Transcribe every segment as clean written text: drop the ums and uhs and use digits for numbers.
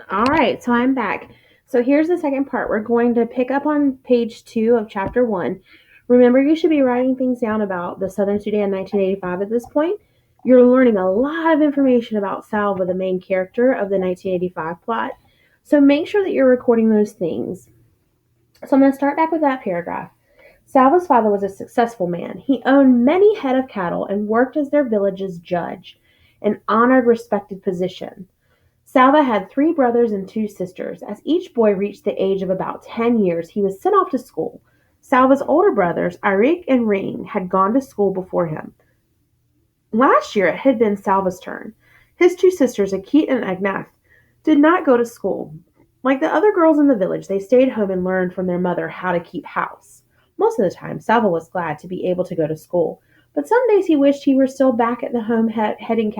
All right, so I'm back. So here's the second part. We're going to pick up on page 2 of chapter 1. Remember, you should be writing things down about the Southern Sudan 1985 at this point. You're learning a lot of information about Salva, the main character of the 1985 plot. So make sure that you're recording those things. So I'm going to start back with that paragraph. Salva's father was a successful man. He owned many head of cattle and worked as their village's judge, an honored, respected position. Salva had 3 brothers and 2 sisters. As each boy reached the age of about 10 years, he was sent off to school. Salva's older brothers, Arik and Ring, had gone to school before him. Last year it had been Salva's turn. His 2 sisters, Akit and Agnath, did not go to school. Like the other girls in the village, they stayed home and learned from their mother how to keep house. Most of the time, Salva was glad to be able to go to school, but some days he wished he were still back at the home herding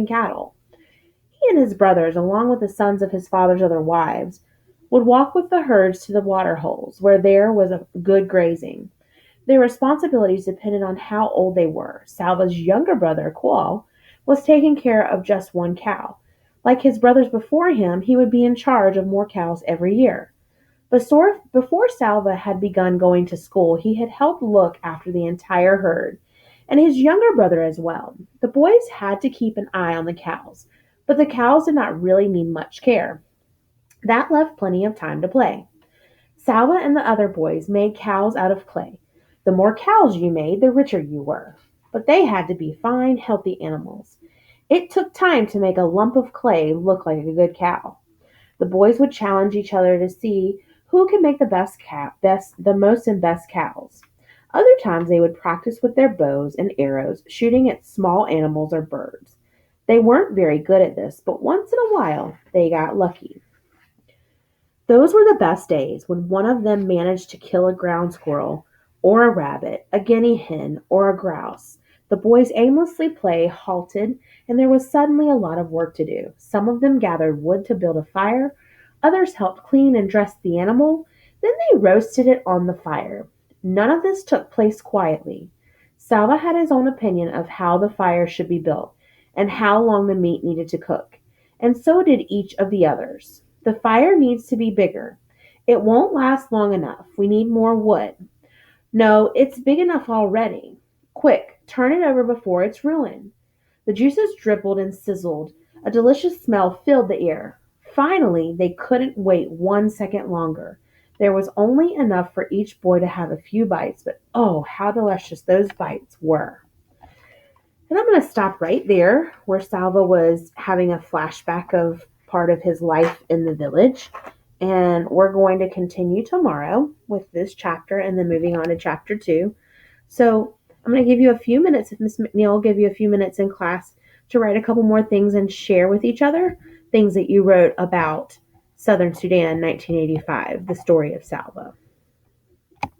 cattle. He and his brothers, along with the sons of his father's other wives, would walk with the herds to the water holes, where there was a good grazing. Their responsibilities depended on how old they were. Salva's younger brother, Qual, was taking care of just 1 cow. Like his brothers before him, he would be in charge of more cows every year. Before Salva had begun going to school, he had helped look after the entire herd, and his younger brother as well. The boys had to keep an eye on the cows, but the cows did not really need much care. That left plenty of time to play. Salva and the other boys made cows out of clay. The more cows you made, the richer you were. But they had to be fine, healthy animals. It took time to make a lump of clay look like a good cow. The boys would challenge each other to see who could make the most and best cows. Other times they would practice with their bows and arrows, shooting at small animals or birds. They weren't very good at this, but once in a while they got lucky. Those were the best days when one of them managed to kill a ground squirrel, or a rabbit, a guinea hen, or a grouse. The boys aimlessly play halted, and there was suddenly a lot of work to do. Some of them gathered wood to build a fire, others helped clean and dress the animal, then they roasted it on the fire. None of this took place quietly. Salva had his own opinion of how the fire should be built, and how long the meat needed to cook, and so did each of the others. The fire needs to be bigger. It won't last long enough. We need more wood. No, it's big enough already. Quick, turn it over before it's ruined. The juices dribbled and sizzled. A delicious smell filled the air. Finally, they couldn't wait 1 second longer. There was only enough for each boy to have a few bites, but oh, how delicious those bites were. And I'm going to stop right there where Salva was having a flashback of part of his life in the village. And we're going to continue tomorrow with this chapter and then moving on to chapter 2. So I'm going to give you a few minutes, if Miss McNeil will give you a few minutes in class to write a couple more things and share with each other things that you wrote about Southern Sudan 1985, the story of Salva.